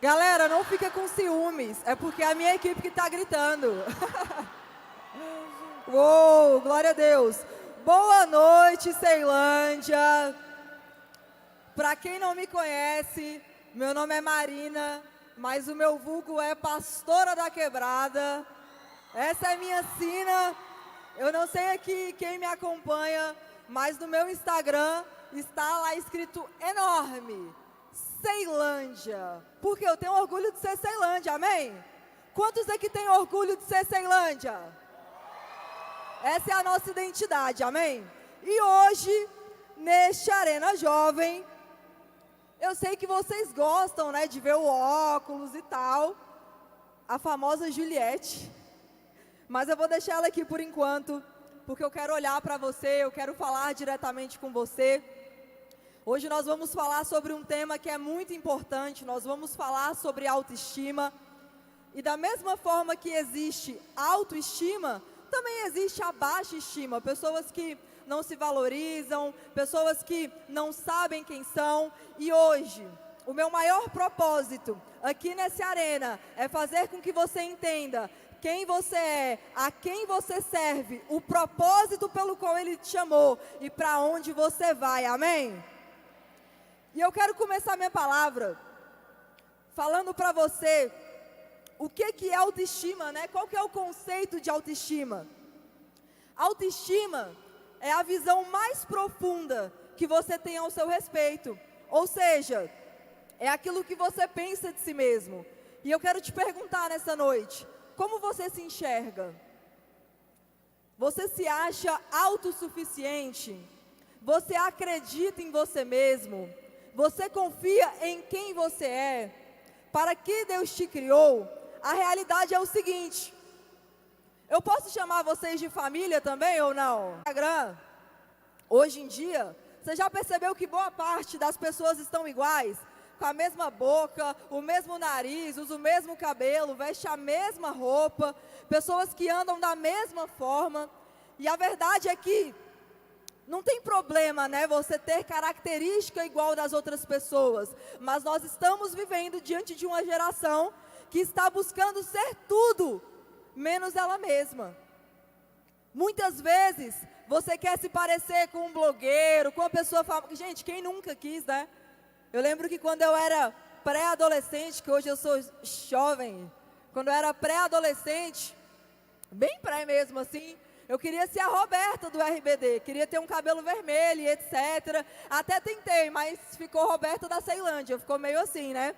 Galera, não fica com ciúmes, é porque é a minha equipe que está gritando. Uou, glória a Deus. Boa noite, Ceilândia. Para quem não me conhece, meu nome é Marina, mas o meu vulgo é Pastora da Quebrada. Essa é minha sina. Eu não sei aqui quem me acompanha, mas no meu Instagram está lá escrito enorme, Ceilândia. Porque eu tenho orgulho de ser Ceilândia, amém? Quantos aqui têm orgulho de ser Ceilândia? Essa é a nossa identidade, amém? E hoje, neste Arena Jovem, eu sei que vocês gostam, né, de ver o óculos e tal, a famosa Juliette. Mas eu vou deixar ela aqui por enquanto, porque eu quero olhar para você, eu quero falar diretamente com você. Hoje nós vamos falar sobre um tema que é muito importante, nós vamos falar sobre autoestima. E da mesma forma que existe autoestima, também existe a baixa estima, pessoas que não se valorizam, pessoas que não sabem quem são. E hoje, o meu maior propósito aqui nessa arena é fazer com que você entenda quem você é, a quem você serve, o propósito pelo qual Ele te chamou e para onde você vai, amém? E eu quero começar minha palavra falando para você o que é autoestima, né? Qual que é o conceito de autoestima? Autoestima é a visão mais profunda que você tem ao seu respeito, ou seja, é aquilo que você pensa de si mesmo. E eu quero te perguntar nessa noite, como você se enxerga? Você se acha autossuficiente? Você acredita em você mesmo? Você confia em quem você é? Para que Deus te criou? A realidade é o seguinte: eu posso chamar vocês de família também ou não? Instagram, hoje em dia, você já percebeu que boa parte das pessoas estão iguais? Com a mesma boca, o mesmo nariz, usa o mesmo cabelo, veste a mesma roupa, pessoas que andam da mesma forma. E a verdade é que não tem problema, né, você ter característica igual das outras pessoas, mas nós estamos vivendo diante de uma geração que está buscando ser tudo, menos ela mesma. Muitas vezes, você quer se parecer com um blogueiro, com uma pessoa famosa. Gente, quem nunca quis, né? Eu lembro que quando eu era pré-adolescente, que hoje eu sou jovem, quando eu era pré-adolescente, bem pré mesmo assim, eu queria ser a Roberta do RBD, queria ter um cabelo vermelho e etc. Até tentei, mas ficou Roberta da Ceilândia, ficou meio assim, né?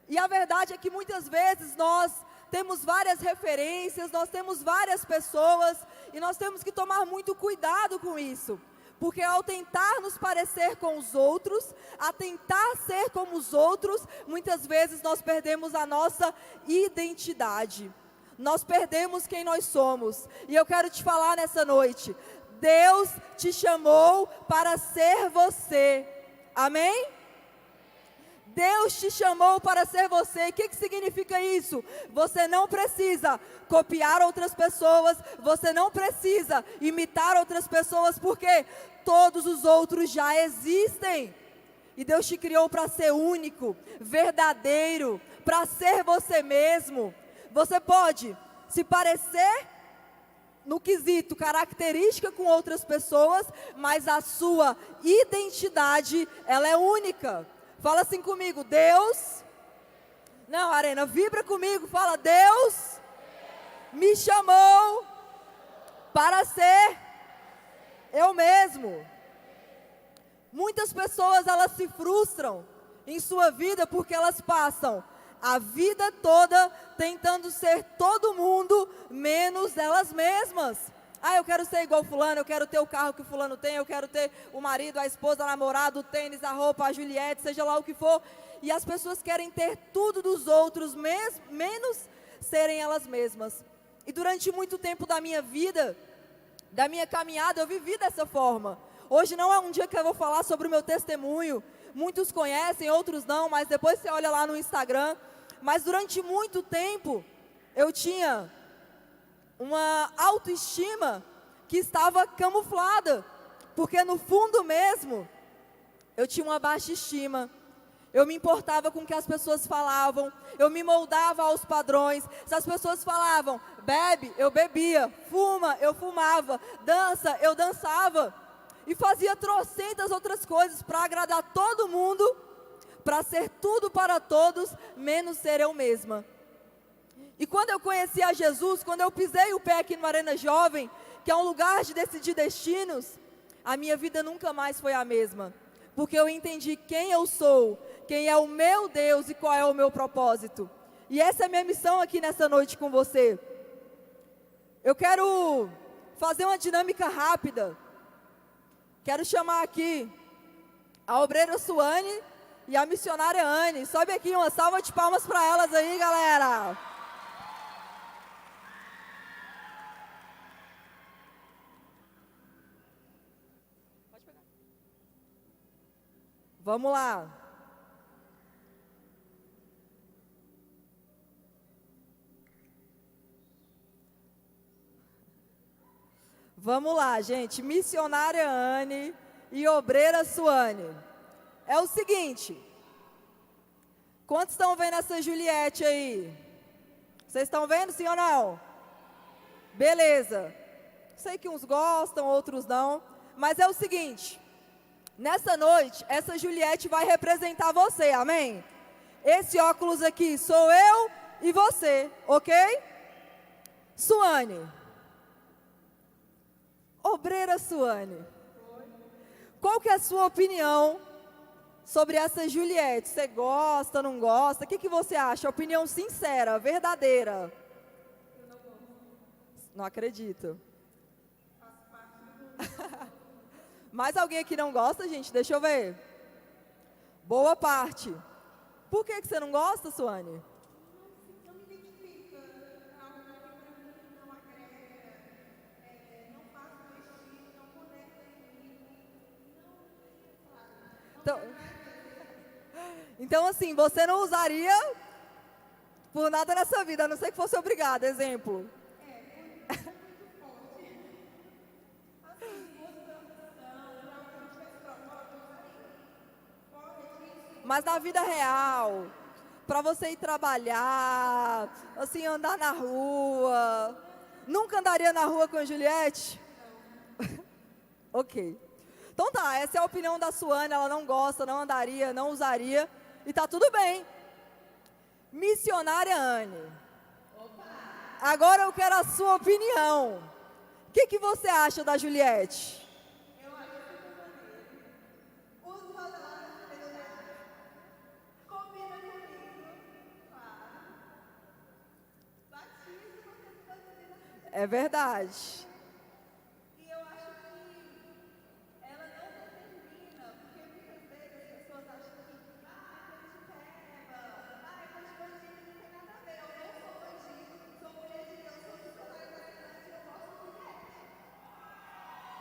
E a verdade é que muitas vezes nós temos várias referências, nós temos várias pessoas, e nós temos que tomar muito cuidado com isso. Porque ao tentar nos parecer com os outros, a tentar ser como os outros, muitas vezes nós perdemos a nossa identidade. Nós perdemos quem nós somos. E eu quero te falar nessa noite, Deus te chamou para ser você. Amém? Deus te chamou para ser você. O que significa isso? Você não precisa copiar outras pessoas, você não precisa imitar outras pessoas, porque todos os outros já existem. E Deus te criou para ser único, verdadeiro, para ser você mesmo. Você pode se parecer no quesito característica com outras pessoas, mas a sua identidade, ela é única. Fala assim comigo, Deus. Não, Arena, vibra comigo, fala, Deus me chamou para ser eu mesmo. Muitas pessoas, elas se frustram em sua vida porque elas passam a vida toda tentando ser todo mundo, menos elas mesmas. Ah, eu quero ser igual fulano, eu quero ter o carro que fulano tem, eu quero ter o marido, a esposa, o namorado, o tênis, a roupa, a Juliette, seja lá o que for. E as pessoas querem ter tudo dos outros, menos serem elas mesmas. E durante muito tempo da minha vida, da minha caminhada, eu vivi dessa forma. Hoje não é um dia que eu vou falar sobre o meu testemunho. Muitos conhecem, outros não, mas depois você olha lá no Instagram. Mas durante muito tempo, eu tinha uma autoestima que estava camuflada, porque no fundo mesmo, eu tinha uma baixa estima. Eu me importava com o que as pessoas falavam, eu me moldava aos padrões. Se as pessoas falavam, bebe, eu bebia, fuma, eu fumava, dança, eu dançava. E fazia trocentas outras coisas para agradar todo mundo, para ser tudo para todos, menos ser eu mesma. E quando eu conheci a Jesus, quando eu pisei o pé aqui no Arena Jovem, que é um lugar de decidir destinos, a minha vida nunca mais foi a mesma. Porque eu entendi quem eu sou, quem é o meu Deus e qual é o meu propósito. E essa é a minha missão aqui nessa noite com você. Eu quero fazer uma dinâmica rápida. Quero chamar aqui a obreira Suane e a missionária Anne. Sobe aqui, uma salva de palmas para elas aí, galera. Pode pegar. Vamos lá. Vamos lá, gente. Missionária Anne e obreira Suane. É o seguinte. Quantos estão vendo essa Juliette aí? Vocês estão vendo, sim ou não? Beleza. Sei que uns gostam, outros não. Mas é o seguinte. Nessa noite, essa Juliette vai representar você, amém? Esse óculos aqui sou eu e você, ok? Suane. Obreira Suane, qual que é a sua opinião sobre essa Juliette? Você gosta, não gosta? O que você acha? Opinião sincera, verdadeira. Eu não gosto. Não acredito. Mais alguém aqui não gosta, gente? Deixa eu ver. Boa parte. Por que você não gosta, Suane? Então, assim, você não usaria por nada nessa vida, a não ser que fosse obrigada, exemplo. Mas na vida real, para você ir trabalhar, assim, andar na rua, nunca andaria na rua com a Juliette? Ok. Então tá, essa é a opinião da Suane, ela não gosta, não andaria, não usaria, e tá tudo bem. Missionária Anne. Agora eu quero a sua opinião. O que você acha da Juliette? Eu acho que uso palavras fechadas, combina comigo, claro. Batismo você pode ter na É verdade.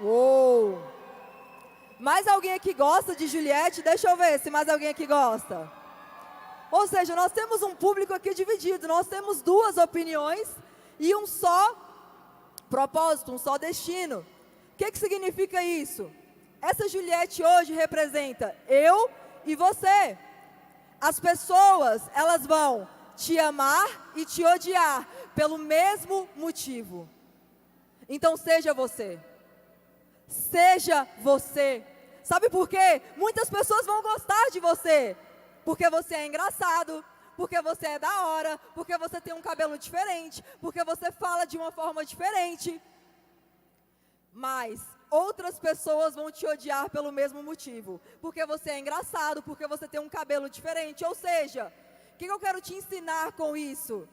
Uou! Mais alguém aqui gosta de Juliette? Deixa eu ver se mais alguém aqui gosta. Ou seja, nós temos um público aqui dividido, nós temos duas opiniões e um só propósito, um só destino. O que significa isso? Essa Juliette hoje representa eu e você. As pessoas, elas vão te amar e te odiar pelo mesmo motivo. Então seja você. Seja você. Sabe por quê? Muitas pessoas vão gostar de você. Porque você é engraçado, porque você é da hora, porque você tem um cabelo diferente, porque você fala de uma forma diferente. Mas outras pessoas vão te odiar pelo mesmo motivo. Porque você é engraçado, porque você tem um cabelo diferente. Ou seja, o que eu quero te ensinar com isso?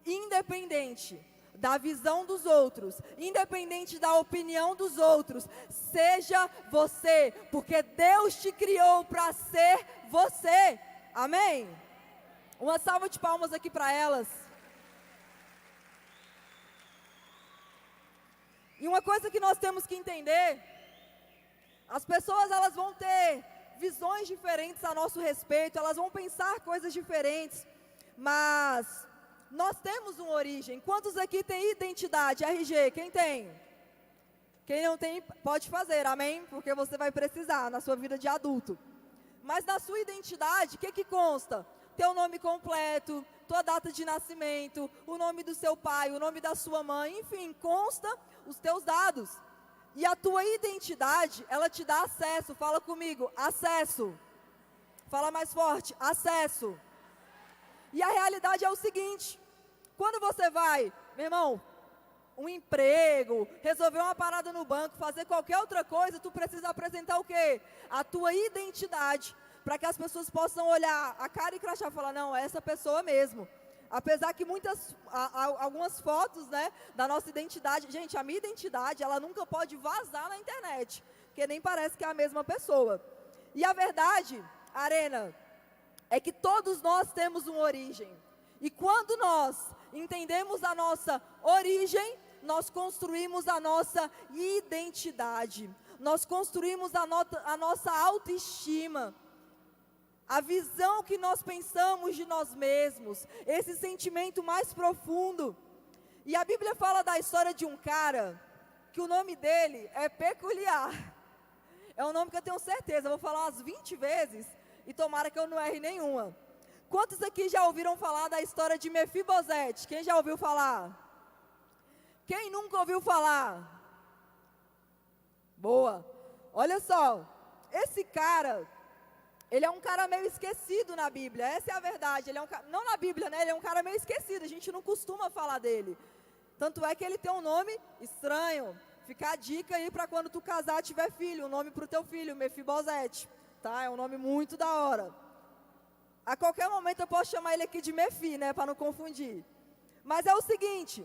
Independente da visão dos outros, independente da opinião dos outros, seja você, porque Deus te criou para ser você, amém? Uma salva de palmas aqui para elas. E uma coisa que nós temos que entender, as pessoas elas vão ter visões diferentes a nosso respeito, elas vão pensar coisas diferentes, mas nós temos uma origem. Quantos aqui têm identidade, RG? Quem tem? Quem não tem, pode fazer, amém? Porque você vai precisar na sua vida de adulto. Mas na sua identidade, o que consta? Teu nome completo, tua data de nascimento, o nome do seu pai, o nome da sua mãe, enfim, consta os teus dados. E a tua identidade, ela te dá acesso. Fala comigo, acesso. Fala mais forte, acesso. E a realidade é o seguinte: quando você vai, meu irmão, um emprego, resolver uma parada no banco, fazer qualquer outra coisa, tu precisa apresentar o quê? A tua identidade, para que as pessoas possam olhar a cara e crachar e falar, não, é essa pessoa mesmo. Apesar que algumas fotos, né, da nossa identidade, gente, a minha identidade, ela nunca pode vazar na internet, porque nem parece que é a mesma pessoa. E a verdade, Arena, é que todos nós temos uma origem. E quando nós entendemos a nossa origem, nós construímos a nossa identidade. Nós construímos a nossa autoestima. A visão que nós pensamos de nós mesmos, esse sentimento mais profundo. E a Bíblia fala da história de um cara, que o nome dele é peculiar. É um nome que eu tenho certeza, eu vou falar umas 20 vezes, e tomara que eu não erre nenhuma. Quantos aqui já ouviram falar da história de Mefibosete? Quem já ouviu falar? Quem nunca ouviu falar? Boa. Olha só, esse cara, ele é um cara meio esquecido na Bíblia, essa é a verdade. Ele é não na Bíblia, né? Ele é um cara meio esquecido, a gente não costuma falar dele. Tanto é que ele tem um nome estranho. Fica a dica aí para quando tu casar, tiver filho, um nome para o teu filho, Mefibosete. Tá? É um nome muito da hora. A qualquer momento eu posso chamar ele aqui de Mefi, né? Para não confundir. Mas é o seguinte,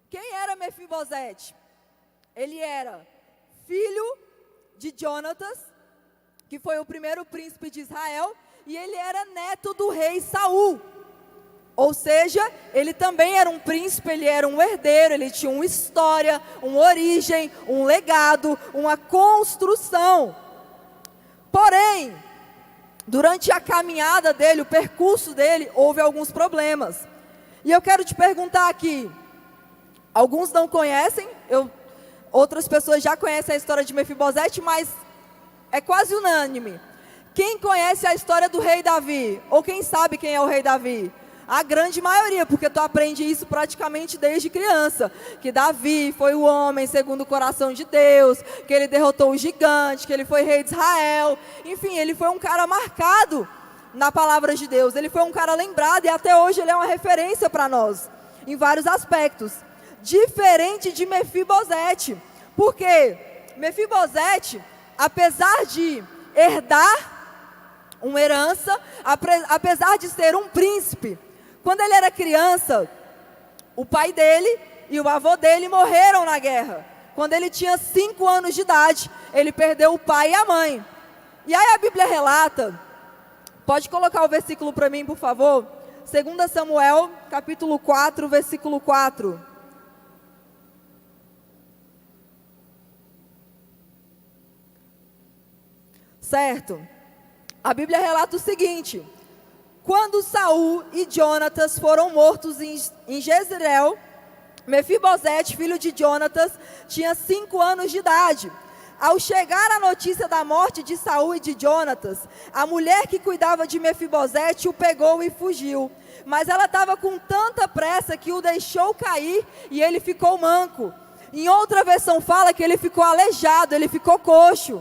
quem era Mefibosete? Ele era filho de Jonatas, que foi o primeiro príncipe de Israel, e ele era neto do rei Saul. Ou seja, ele também era um príncipe, ele era um herdeiro, ele tinha uma história, uma origem, um legado, uma construção. Porém, durante a caminhada dele, o percurso dele, houve alguns problemas. E eu quero te perguntar aqui, alguns não conhecem, outras pessoas já conhecem a história de Mefibosete, mas é quase unânime. Quem conhece a história do rei Davi? Ou quem sabe quem é o rei Davi? A grande maioria, porque tu aprende isso praticamente desde criança, que Davi foi o homem segundo o coração de Deus, que ele derrotou o gigante, que ele foi rei de Israel, enfim, ele foi um cara marcado na palavra de Deus, ele foi um cara lembrado e até hoje ele é uma referência para nós, em vários aspectos, diferente de Mefibosete, porque Mefibosete, apesar de herdar uma herança, apesar de ser um príncipe, quando ele era criança, o pai dele e o avô dele morreram na guerra. Quando ele tinha 5 anos de idade, ele perdeu o pai e a mãe. E aí a Bíblia relata, pode colocar o versículo para mim, por favor? 2 Samuel, capítulo 4, versículo 4. Certo? A Bíblia relata o seguinte: quando Saul e Jonatas foram mortos em Jezreel, Mefibosete, filho de Jonatas, tinha 5 anos de idade. Ao chegar a notícia da morte de Saul e de Jonatas, a mulher que cuidava de Mefibosete o pegou e fugiu. Mas ela estava com tanta pressa que o deixou cair e ele ficou manco. Em outra versão fala que ele ficou aleijado, ele ficou coxo.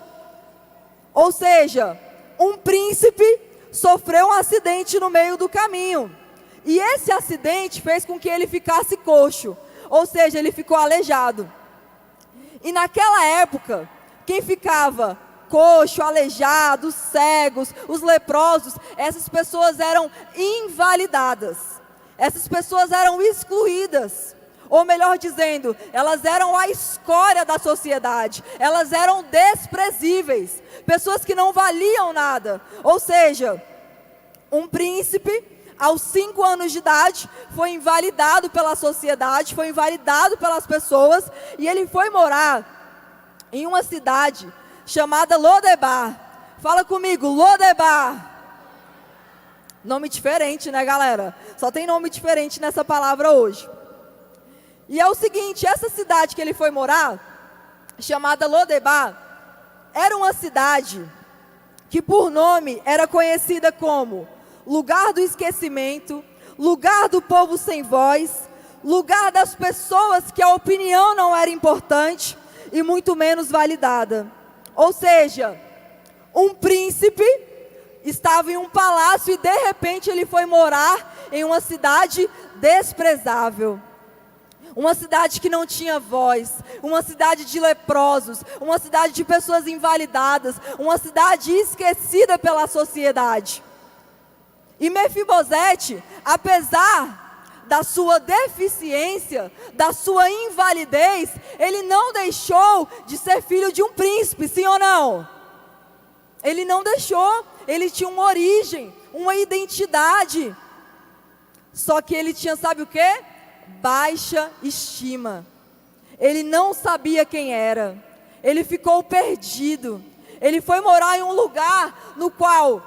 Ou seja, um príncipe sofreu um acidente no meio do caminho. E esse acidente fez com que ele ficasse coxo. Ou seja, ele ficou aleijado. E naquela época, quem ficava coxo, aleijado, os cegos, os leprosos, essas pessoas eram invalidadas. Essas pessoas eram excluídas. Ou melhor dizendo, elas eram a escória da sociedade. Elas eram desprezíveis. Pessoas que não valiam nada. Ou seja, um príncipe, aos 5 anos de idade, foi invalidado pela sociedade, foi invalidado pelas pessoas, e ele foi morar em uma cidade chamada Lodebar. Fala comigo, Lodebar. Nome diferente, né, galera? Só tem nome diferente nessa palavra hoje. E é o seguinte, essa cidade que ele foi morar, chamada Lodebar, era uma cidade que por nome era conhecida como lugar do esquecimento, lugar do povo sem voz, lugar das pessoas que a opinião não era importante e muito menos validada. Ou seja, um príncipe estava em um palácio e de repente ele foi morar em uma cidade desprezável. Uma cidade que não tinha voz, uma cidade de leprosos, uma cidade de pessoas invalidadas, uma cidade esquecida pela sociedade. E Mefibosete, apesar da sua deficiência, da sua invalidez, ele não deixou de ser filho de um príncipe, sim ou não? Ele não deixou, ele tinha uma origem, uma identidade. Só que ele tinha, sabe o quê? Baixa estima. Ele não sabia quem era. Ele ficou perdido. Ele foi morar em um lugar no qual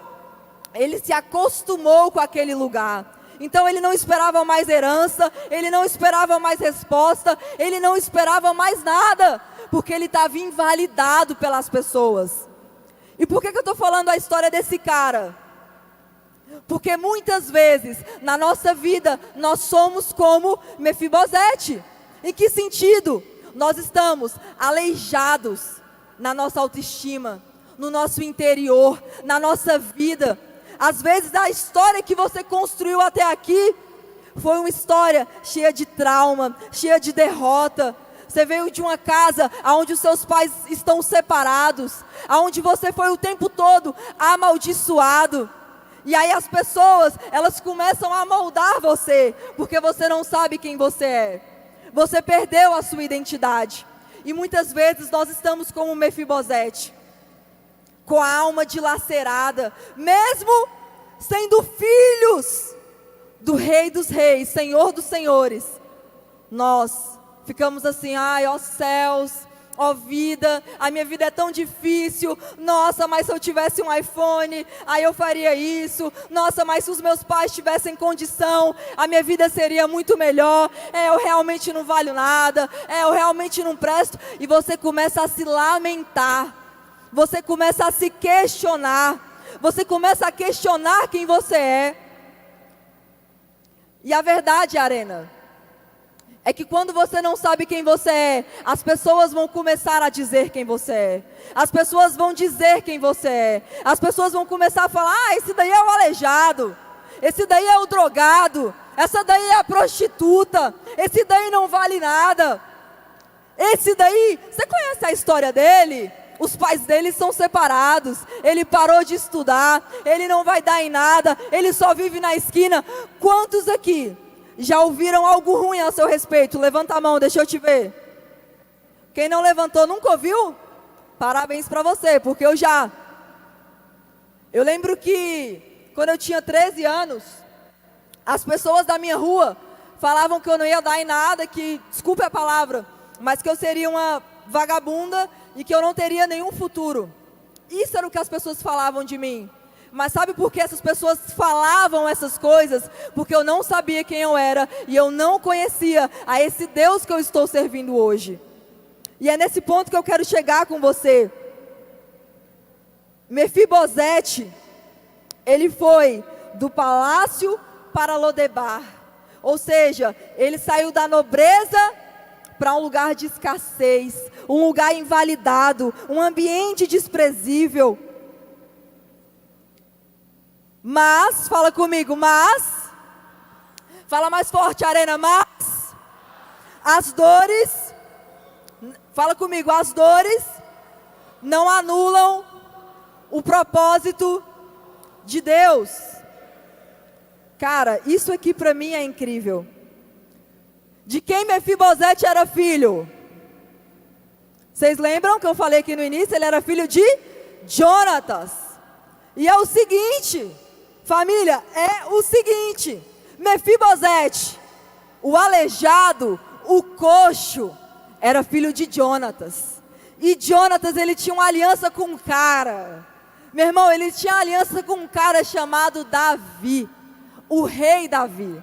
ele se acostumou com aquele lugar. Então ele não esperava mais herança, ele não esperava mais resposta, ele não esperava mais nada, porque ele estava invalidado pelas pessoas. E por que eu estou falando a história desse cara? Porque muitas vezes na nossa vida nós somos como Mefibosete. Em que sentido? Nós estamos aleijados na nossa autoestima, no nosso interior, na nossa vida. Às vezes a história que você construiu até aqui foi uma história cheia de trauma, cheia de derrota. Você veio de uma casa onde os seus pais estão separados, onde você foi o tempo todo amaldiçoado. E aí as pessoas, elas começam a moldar você, porque você não sabe quem você é. Você perdeu a sua identidade. E muitas vezes nós estamos como Mefibosete, com a alma dilacerada, mesmo sendo filhos do Rei dos Reis, Senhor dos Senhores. Nós ficamos assim, ai, ó céus, ó vida, a minha vida é tão difícil. Nossa, mas se eu tivesse um iPhone, aí eu faria isso. Nossa, mas se os meus pais tivessem condição, a minha vida seria muito melhor. Eu realmente não valho nada, eu realmente não presto. E você começa a se lamentar, você começa a se questionar, você começa a questionar quem você é. E a verdade, Arena, é que quando você não sabe quem você é, as pessoas vão começar a dizer quem você é. As pessoas vão dizer quem você é. As pessoas vão começar a falar, esse daí é o aleijado, esse daí é o drogado, essa daí é a prostituta, esse daí não vale nada. Esse daí, você conhece a história dele? Os pais dele são separados, ele parou de estudar, ele não vai dar em nada, ele só vive na esquina. Quantos aqui já ouviram algo ruim a seu respeito? Levanta a mão, deixa eu te ver. Quem não levantou, nunca ouviu? Parabéns para você, porque eu já. Eu lembro que quando eu tinha 13 anos, as pessoas da minha rua falavam que eu não ia dar em nada, que, desculpe a palavra, mas que eu seria uma vagabunda e que eu não teria nenhum futuro. Isso era o que as pessoas falavam de mim. Mas sabe por que essas pessoas falavam essas coisas? Porque eu não sabia quem eu era e eu não conhecia a esse Deus que eu estou servindo hoje. E é nesse ponto que eu quero chegar com você. Mefibosete, ele foi do palácio para Lodebar. Ou seja, ele saiu da nobreza para um lugar de escassez, um lugar invalidado, um ambiente desprezível. Mas, fala comigo, fala mais forte, Arena, mas as dores, fala comigo, as dores não anulam o propósito de Deus. Cara, isso aqui para mim é incrível. De quem Mefibosete era filho? Vocês lembram que eu falei aqui no início? Ele era filho de Jonatas. E é o seguinte, família, é o seguinte: Mefibosete, o aleijado, o coxo, era filho de Jonatas. E Jonatas, ele tinha uma aliança com um cara. Meu irmão, ele tinha aliança com um cara chamado Davi, o rei Davi.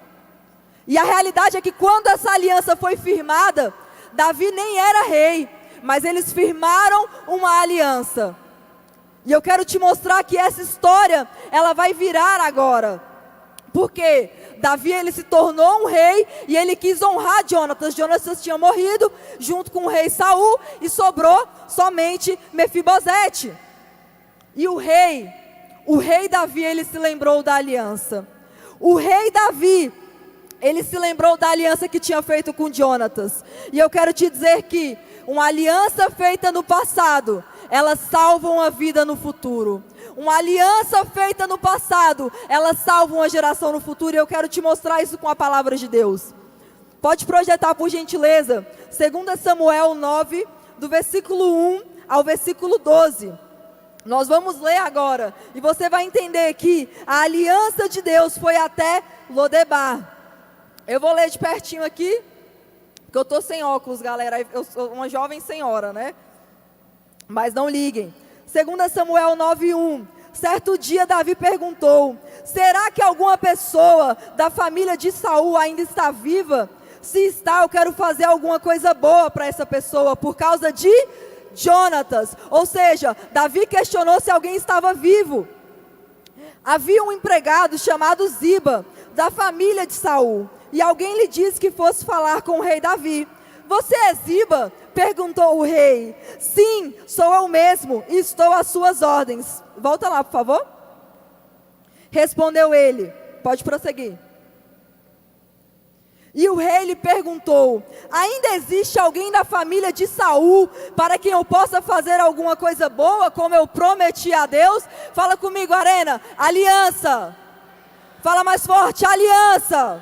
E a realidade é que quando essa aliança foi firmada, Davi nem era rei, mas eles firmaram uma aliança. E eu quero te mostrar que essa história, ela vai virar agora. Porque Davi, ele se tornou um rei e ele quis honrar Jonatas. Jonatas tinha morrido junto com o rei Saul e sobrou somente Mefibosete. E o rei Davi, ele se lembrou da aliança. O rei Davi, ele se lembrou da aliança que tinha feito com Jonatas. E eu quero te dizer que uma aliança feita no passado, elas salvam a vida no futuro. Uma aliança feita no passado, elas salvam uma geração no futuro. E eu quero te mostrar isso com a palavra de Deus. Pode projetar, por gentileza, 2 Samuel 9, do versículo 1 ao versículo 12. Nós vamos ler agora, e você vai entender que a aliança de Deus foi até Lodebar. Eu vou ler de pertinho aqui, porque eu estou sem óculos, galera. Eu sou uma jovem senhora, né? Mas não liguem. 2 Samuel 9:1. Certo dia Davi perguntou: será que alguma pessoa da família de Saul ainda está viva? Se está, eu quero fazer alguma coisa boa para essa pessoa, por causa de Jonatas. Ou seja, Davi questionou se alguém estava vivo. Havia um empregado chamado Ziba, da família de Saul, e alguém lhe disse que fosse falar com o rei Davi. Você é Ziba? Perguntou o rei. Sim, sou eu mesmo, e estou às suas ordens. Volta lá, por favor. Respondeu ele. Pode prosseguir. E o rei lhe perguntou: ainda existe alguém da família de Saul para quem eu possa fazer alguma coisa boa, como eu prometi a Deus? Fala comigo, Arena. Aliança. Fala mais forte, aliança.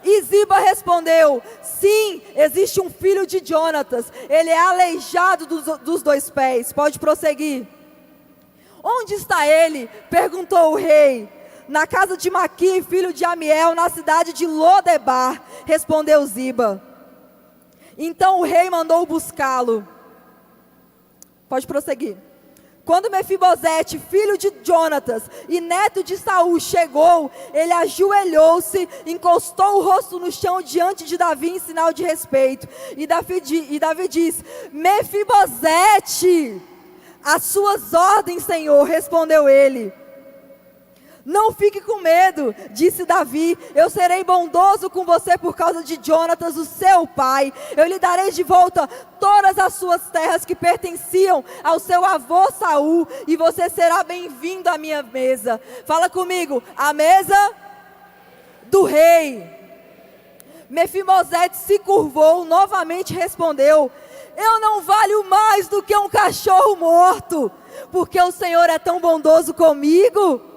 E Ziba respondeu: sim, existe um filho de Jonatas, ele é aleijado dos 2 pés. Pode prosseguir. Onde está ele? Perguntou o rei. Na casa de Maqui, filho de Amiel, na cidade de Lodebar, respondeu Ziba. Então o rei mandou buscá-lo. Pode prosseguir. Quando Mefibosete, filho de Jonatas e neto de Saul, chegou, ele ajoelhou-se, encostou o rosto no chão diante de Davi em sinal de respeito. E Davi disse: Mefibosete, às suas ordens, Senhor, respondeu ele. Não fique com medo, disse Davi, eu serei bondoso com você por causa de Jonatas, o seu pai. Eu lhe darei de volta todas as suas terras que pertenciam ao seu avô Saul, e você será bem-vindo à minha mesa. Fala comigo, a mesa do rei. Mefibosete se curvou, novamente respondeu: eu não valho mais do que um cachorro morto, porque o Senhor é tão bondoso comigo.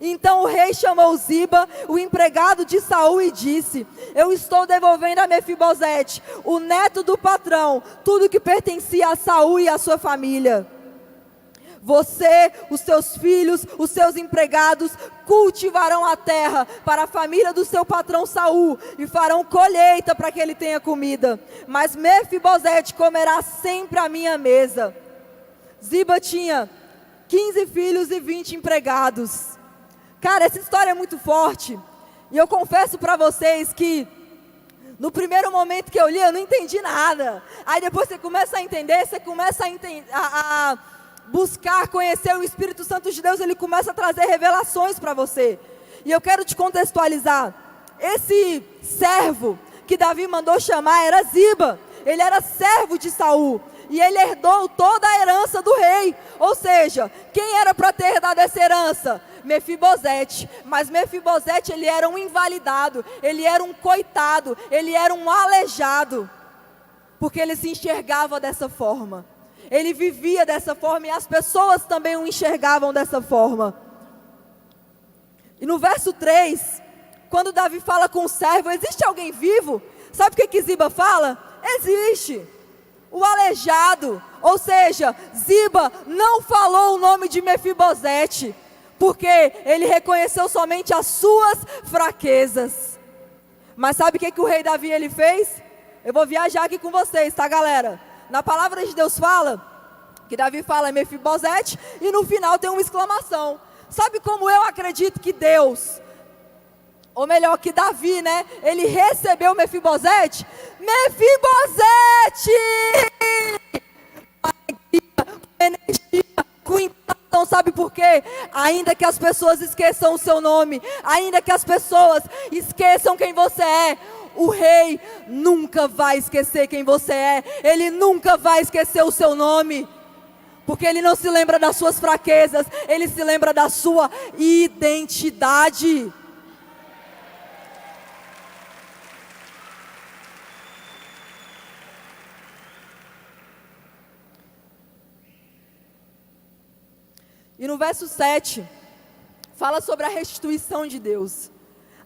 Então o rei chamou Ziba, o empregado de Saul, e disse: eu estou devolvendo a Mefibosete, o neto do patrão, tudo que pertencia a Saul e a sua família. Você, os seus filhos, os seus empregados cultivarão a terra para a família do seu patrão Saul e farão colheita para que ele tenha comida. Mas Mefibosete comerá sempre à minha mesa. Ziba tinha 15 filhos e 20 empregados. Cara, essa história é muito forte. E eu confesso para vocês que no primeiro momento que eu li, eu não entendi nada. Aí depois você começa a entender, você começa a buscar, conhecer o Espírito Santo de Deus, ele começa a trazer revelações para você. E eu quero te contextualizar. Esse servo que Davi mandou chamar era Ziba. Ele era servo de Saul. E ele herdou toda a herança do rei. Ou seja, quem era para ter herdado essa herança? Mefibosete. Mas Mefibosete, ele era um invalidado, ele era um coitado, ele era um aleijado, porque ele se enxergava dessa forma, ele vivia dessa forma, e as pessoas também o enxergavam dessa forma. E no verso 3, quando Davi fala com o servo: existe alguém vivo? Sabe o que Ziba fala? Existe o aleijado. Ou seja, Ziba não falou o nome de Mefibosete, porque ele reconheceu somente as suas fraquezas. Mas sabe o que o rei Davi ele fez? Eu vou viajar aqui com vocês, tá, galera? Na palavra de Deus fala, que Davi fala Mefibosete, e no final tem uma exclamação. Sabe como eu acredito que Deus, ou melhor, que Davi, né? Ele recebeu Mefibosete? Mefibosete! Com energia, sabe por quê? Ainda que as pessoas esqueçam o seu nome, ainda que as pessoas esqueçam quem você é, o rei nunca vai esquecer quem você é, ele nunca vai esquecer o seu nome, porque ele não se lembra das suas fraquezas, ele se lembra da sua identidade. E no verso 7, fala sobre a restituição de Deus.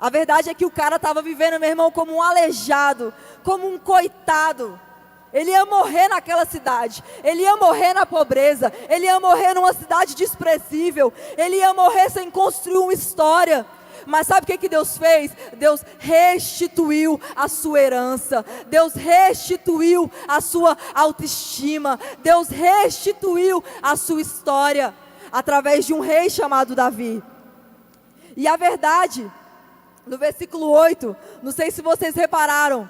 A verdade é que o cara estava vivendo, meu irmão, como um aleijado, como um coitado. Ele ia morrer naquela cidade, ele ia morrer na pobreza, ele ia morrer numa cidade desprezível, ele ia morrer sem construir uma história. Mas sabe o que Deus fez? Deus restituiu a sua herança, Deus restituiu a sua autoestima, Deus restituiu a sua história, através de um rei chamado Davi. E a verdade, no versículo 8, não sei se vocês repararam,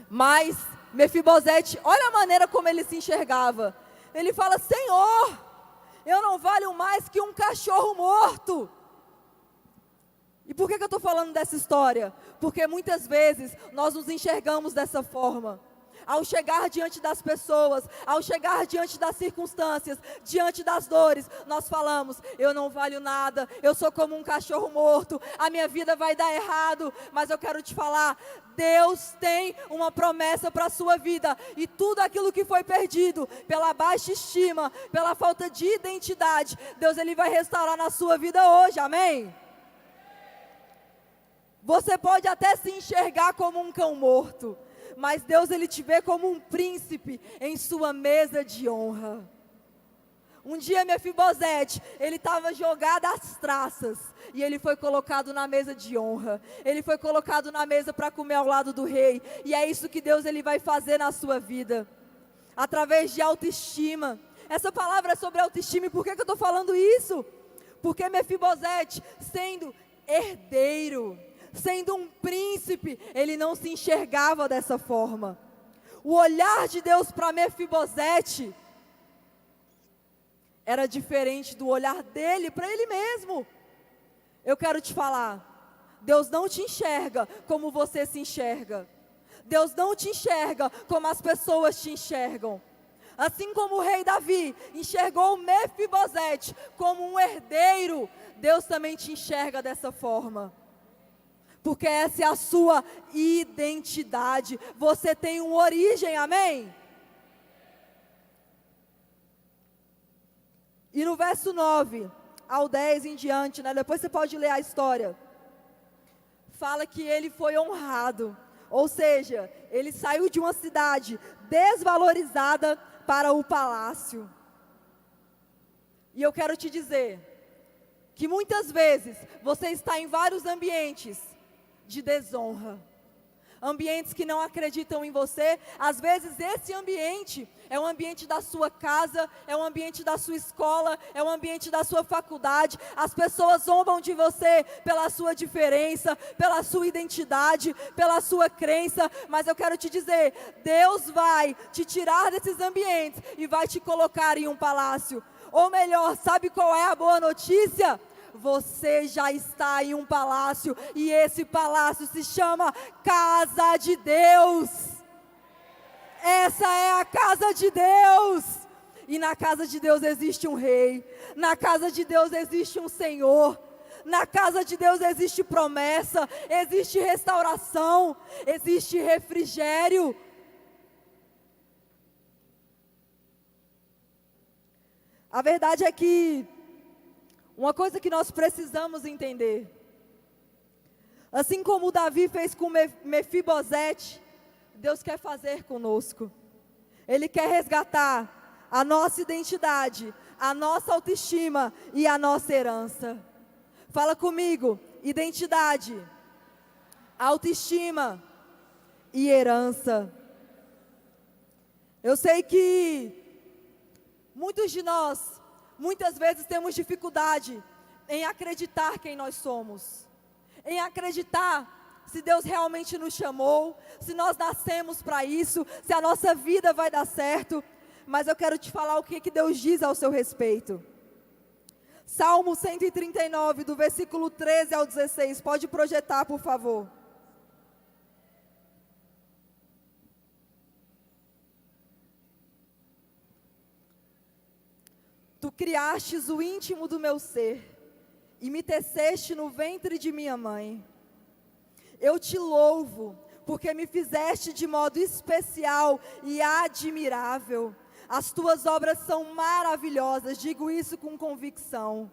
mas Mefibosete, olha a maneira como ele se enxergava. Ele fala: Senhor, eu não valho mais que um cachorro morto. E por que eu estou falando dessa história? Porque muitas vezes nós nos enxergamos dessa forma. Ao chegar diante das pessoas, ao chegar diante das circunstâncias, diante das dores, nós falamos: eu não valho nada, eu sou como um cachorro morto, a minha vida vai dar errado. Mas eu quero te falar, Deus tem uma promessa para a sua vida, e tudo aquilo que foi perdido, pela baixa estima, pela falta de identidade, Deus ele vai restaurar na sua vida hoje, amém? Você pode até se enxergar como um cão morto, mas Deus ele te vê como um príncipe em sua mesa de honra. Um dia Mefibosete, ele estava jogado às traças, e ele foi colocado na mesa de honra, ele foi colocado na mesa para comer ao lado do rei, e é isso que Deus ele vai fazer na sua vida, através de autoestima. Essa palavra é sobre autoestima, e por que eu estou falando isso? Porque Mefibosete, sendo herdeiro, sendo um príncipe, ele não se enxergava dessa forma. O olhar de Deus para Mefibosete era diferente do olhar dele para ele mesmo. Eu quero te falar, Deus não te enxerga como você se enxerga. Deus não te enxerga como as pessoas te enxergam. Assim como o rei Davi enxergou Mefibosete como um herdeiro, Deus também te enxerga dessa forma. Porque essa é a sua identidade. Você tem uma origem, amém? E no verso 9 ao 10 em diante, né, depois você pode ler a história. Fala que ele foi honrado. Ou seja, ele saiu de uma cidade desvalorizada para o palácio. E eu quero te dizer que muitas vezes você está em vários ambientes de desonra, ambientes que não acreditam em você. Às vezes esse ambiente é um ambiente da sua casa, é um ambiente da sua escola, é um ambiente da sua faculdade. As pessoas zombam de você pela sua diferença, pela sua identidade, pela sua crença, mas eu quero te dizer, Deus vai te tirar desses ambientes e vai te colocar em um palácio. Ou melhor, sabe qual é a boa notícia? Você já está em um palácio, e esse palácio se chama Casa de Deus. Essa é a casa de Deus. E na casa de Deus existe um rei, na casa de Deus existe um Senhor, na casa de Deus existe promessa, existe restauração, existe refrigério. A verdade é que uma coisa que nós precisamos entender, assim como Davi fez com Mefibosete, Deus quer fazer conosco. Ele quer resgatar a nossa identidade, a nossa autoestima e a nossa herança. Fala comigo: identidade, autoestima e herança. Eu sei que muitos de nós, muitas vezes temos dificuldade em acreditar quem nós somos, em acreditar se Deus realmente nos chamou, se nós nascemos para isso, se a nossa vida vai dar certo. Mas eu quero te falar o que Deus diz ao seu respeito. Salmo 139, do versículo 13 ao 16. Pode projetar, por favor. Tu criastes o íntimo do meu ser, e me teceste no ventre de minha mãe. Eu te louvo, porque me fizeste de modo especial e admirável. As tuas obras são maravilhosas, digo isso com convicção.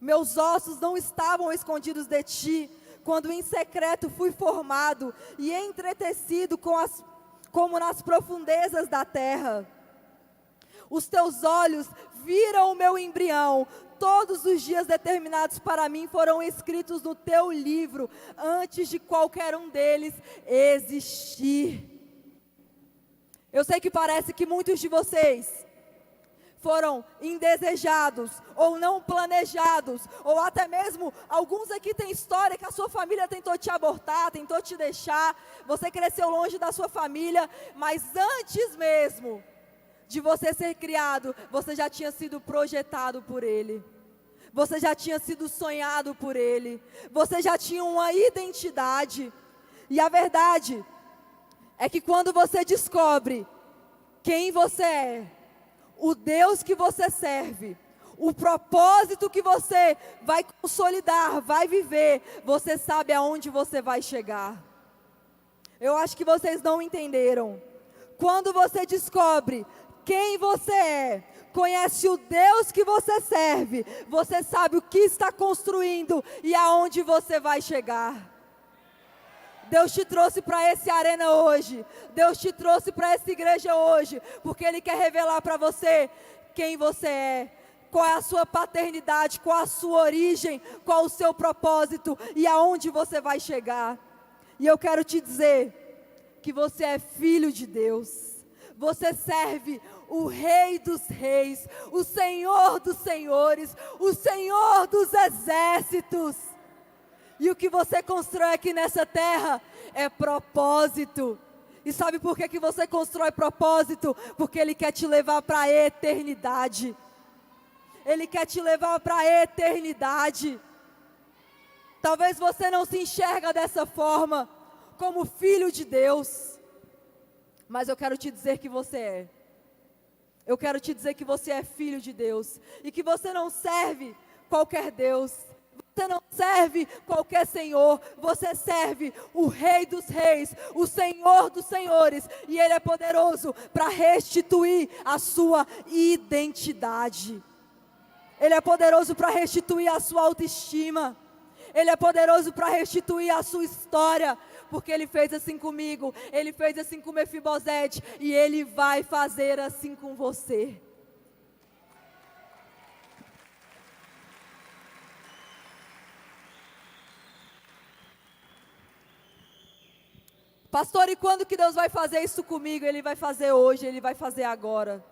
Meus ossos não estavam escondidos de ti, quando em secreto fui formado e entretecido como nas profundezas da terra. Os teus olhos viram o meu embrião. Todos os dias determinados para mim foram escritos no teu livro, antes de qualquer um deles existir. Eu sei que parece que muitos de vocês foram indesejados, ou não planejados, ou até mesmo, alguns aqui têm história que a sua família tentou te abortar, tentou te deixar, você cresceu longe da sua família, mas antes mesmo de você ser criado, você já tinha sido projetado por Ele. Você já tinha sido sonhado por Ele. Você já tinha uma identidade. E a verdade é que quando você descobre quem você é, o Deus que você serve, o propósito que você vai consolidar, vai viver, você sabe aonde você vai chegar. Eu acho que vocês não entenderam. Quando você descobre quem você é, conhece o Deus que você serve, você sabe o que está construindo e aonde você vai chegar. Deus te trouxe para esse arena hoje, Deus te trouxe para essa igreja hoje, porque Ele quer revelar para você quem você é, qual é a sua paternidade, qual a sua origem, qual o seu propósito e aonde você vai chegar. E eu quero te dizer que você é filho de Deus. Você serve o Rei dos Reis, o Senhor dos Senhores, o Senhor dos Exércitos. E o que você constrói aqui nessa terra é propósito. E sabe por que você constrói propósito? Porque Ele quer te levar para a eternidade. Ele quer te levar para a eternidade. Talvez você não se enxerga dessa forma, como filho de Deus. Mas eu quero te dizer que você é. Eu quero te dizer que você é filho de Deus. E que você não serve qualquer Deus. Você não serve qualquer Senhor. Você serve o Rei dos Reis, o Senhor dos Senhores. E Ele é poderoso para restituir a sua identidade. Ele é poderoso para restituir a sua autoestima. Ele é poderoso para restituir a sua história. Porque Ele fez assim comigo, Ele fez assim com Mefibosete, e Ele vai fazer assim com você. Pastor, e quando que Deus vai fazer isso comigo? Ele vai fazer hoje, Ele vai fazer agora.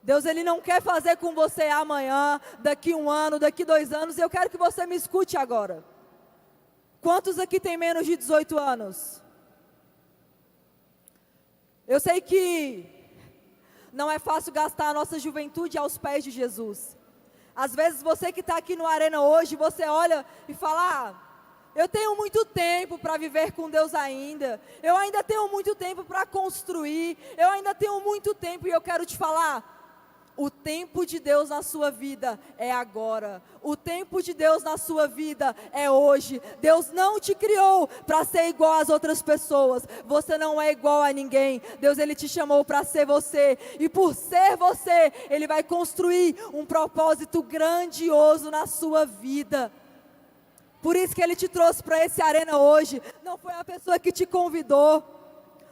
Deus, Ele não quer fazer com você amanhã, daqui 1 ano, daqui 2 anos, e eu quero que você me escute agora. Quantos aqui tem menos de 18 anos? Eu sei que não é fácil gastar a nossa juventude aos pés de Jesus. Às vezes você que está aqui no Arena hoje, você olha e fala, eu tenho muito tempo para viver com Deus ainda. Eu ainda tenho muito tempo para construir. Eu ainda tenho muito tempo e eu quero te falar. O tempo de Deus na sua vida é agora. O tempo de Deus na sua vida é hoje. Deus não te criou para ser igual às outras pessoas. Você não é igual a ninguém. Deus, Ele te chamou para ser você. E por ser você, Ele vai construir um propósito grandioso na sua vida. Por isso que Ele te trouxe para esse arena hoje. Não foi a pessoa que te convidou.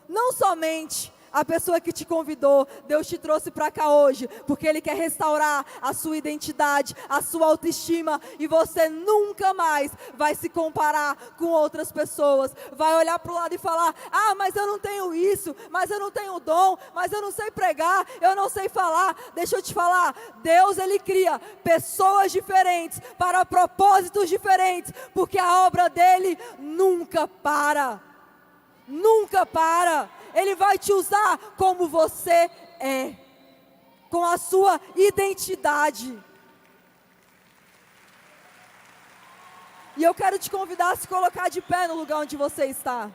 Não somente a pessoa que te convidou, Deus te trouxe para cá hoje, porque Ele quer restaurar a sua identidade, a sua autoestima, e você nunca mais vai se comparar com outras pessoas, vai olhar para o lado e falar, mas eu não tenho isso, mas eu não tenho dom, mas eu não sei pregar, eu não sei falar. Deixa eu te falar, Deus, Ele cria pessoas diferentes, para propósitos diferentes, porque a obra dEle nunca para, nunca para. Ele vai te usar como você é. com a sua identidade. E eu quero te convidar a se colocar de pé no lugar onde você está.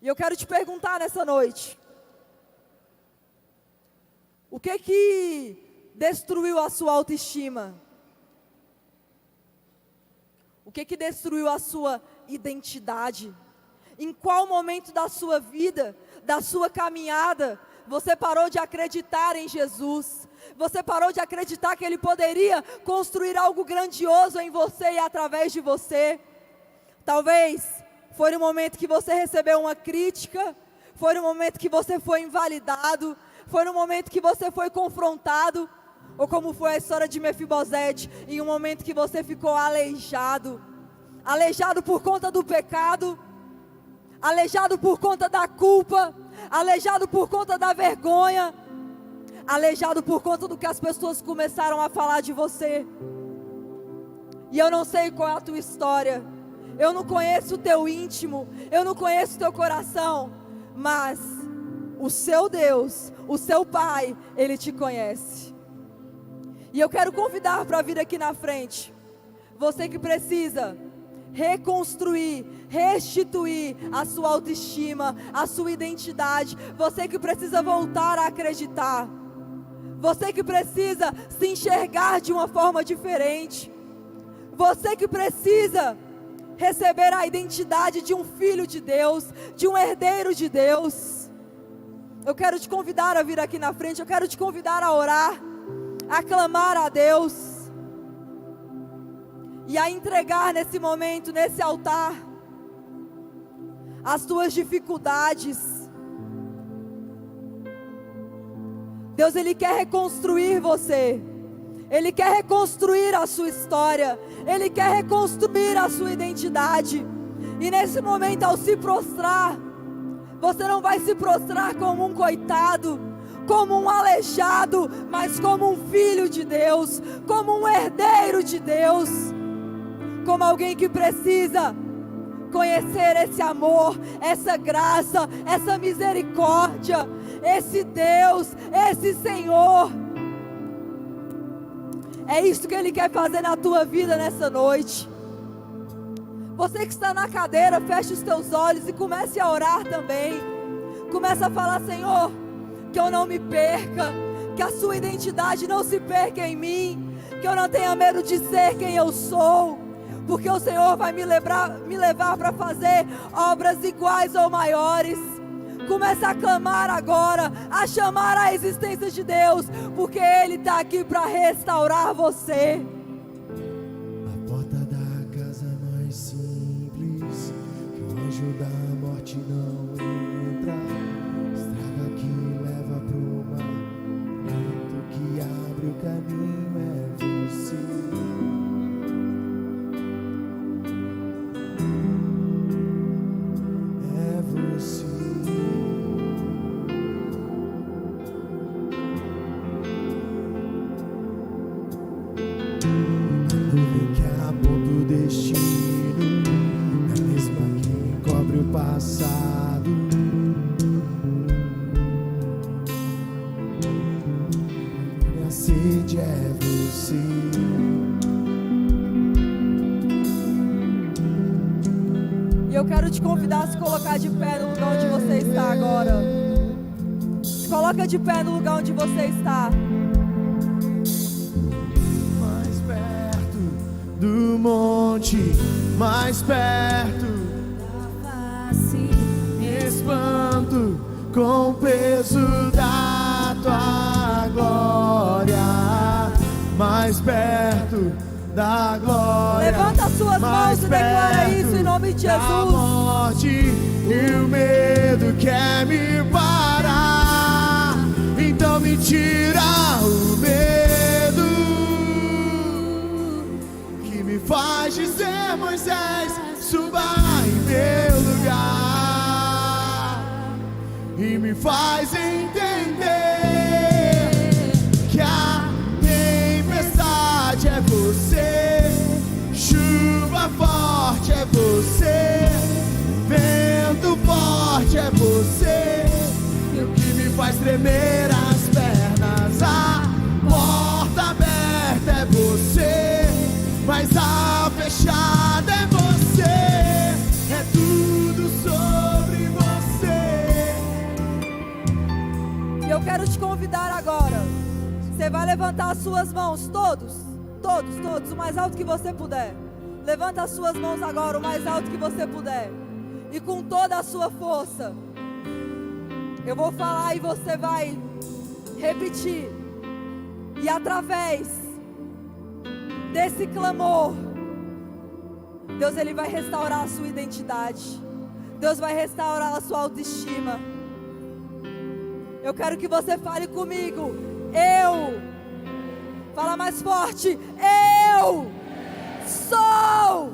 E eu quero te perguntar nessa noite: o que destruiu a sua autoestima? O que destruiu a sua identidade? Em qual momento da sua vida, da sua caminhada, você parou de acreditar em Jesus? Você parou de acreditar que Ele poderia construir algo grandioso em você e através de você? Talvez foi no momento que você recebeu uma crítica, foi no momento que você foi invalidado, foi no momento que você foi confrontado, ou como foi a história de Mefibosete, em um momento que você ficou aleijado por conta do pecado, aleijado por conta da culpa, aleijado por conta da vergonha, aleijado por conta do que as pessoas começaram a falar de você. E eu não sei qual é a tua história, eu não conheço o teu íntimo, eu não conheço o teu coração, mas o seu Deus, o seu Pai, Ele te conhece. E eu quero convidar para vir aqui na frente, você que precisa reconstruir, restituir a sua autoestima, a sua identidade, você que precisa voltar a acreditar, você que precisa se enxergar de uma forma diferente, você que precisa receber a identidade de um filho de Deus, de um herdeiro de Deus. Eu quero te convidar a vir aqui na frente, eu quero te convidar a orar, a clamar a Deus e a entregar nesse momento, nesse altar, as tuas dificuldades. Deus, Ele quer reconstruir você, Ele quer reconstruir a sua história, Ele quer reconstruir a sua identidade. E nesse momento, ao se prostrar, você não vai se prostrar como um coitado, como um aleijado, mas como um filho de Deus, como um herdeiro de Deus, como alguém que precisa conhecer esse amor, essa graça, essa misericórdia, esse Deus, esse Senhor. É isso que Ele quer fazer na tua vida nessa noite. Você que está na cadeira, feche os teus olhos e comece a orar também. Comece a falar: Senhor, que eu não me perca, que a sua identidade não se perca em mim, que eu não tenha medo de ser quem eu sou, porque o Senhor vai me levar para fazer obras iguais ou maiores. Comece a clamar agora, a chamar a existência de Deus, porque Ele está aqui para restaurar você. A porta da casa mais simples, que o anjo da morte não entra, estrada que leva pro mar, vento que abre o caminho é você. É você. Nuvem que aponta o destino, é a mesma que encobre o passado. Minha sede é você. E eu quero te convidar a se colocar de pé no lugar onde você está agora. Se coloca de pé no lugar onde você está. Mais perto do monte, mais perto Da face, me espanto com o peso da tua glória, mais perto da glória. Levanta as suas mãos e declara isso em nome de Da Jesus. morte e o medo quer me parar, então me tira o medo que me faz dizer: Moisés, suba em meu lugar, e me faz entender que a tempestade é você, chuva forte é você, vento forte é você. tremer as pernas. A porta aberta é você, mas a fechada é você. É tudo sobre você. E eu quero te convidar agora. Você vai levantar as suas mãos, todos, o mais alto que você puder. Levanta as suas mãos agora, o mais alto que você puder. E com toda a sua força, eu vou falar e você vai repetir. E através desse clamor, Deus, Ele vai restaurar a sua identidade. Deus vai restaurar a sua autoestima. Eu quero que você fale comigo. Fala mais forte. Eu sou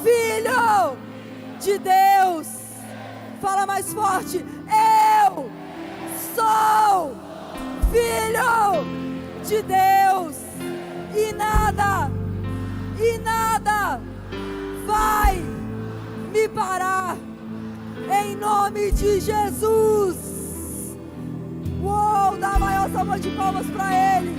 filho de Deus. Fala mais forte. Eu sou filho de Deus. E nada vai me parar. Em nome de Jesus. Uou, dá a maior salva de palmas para Ele.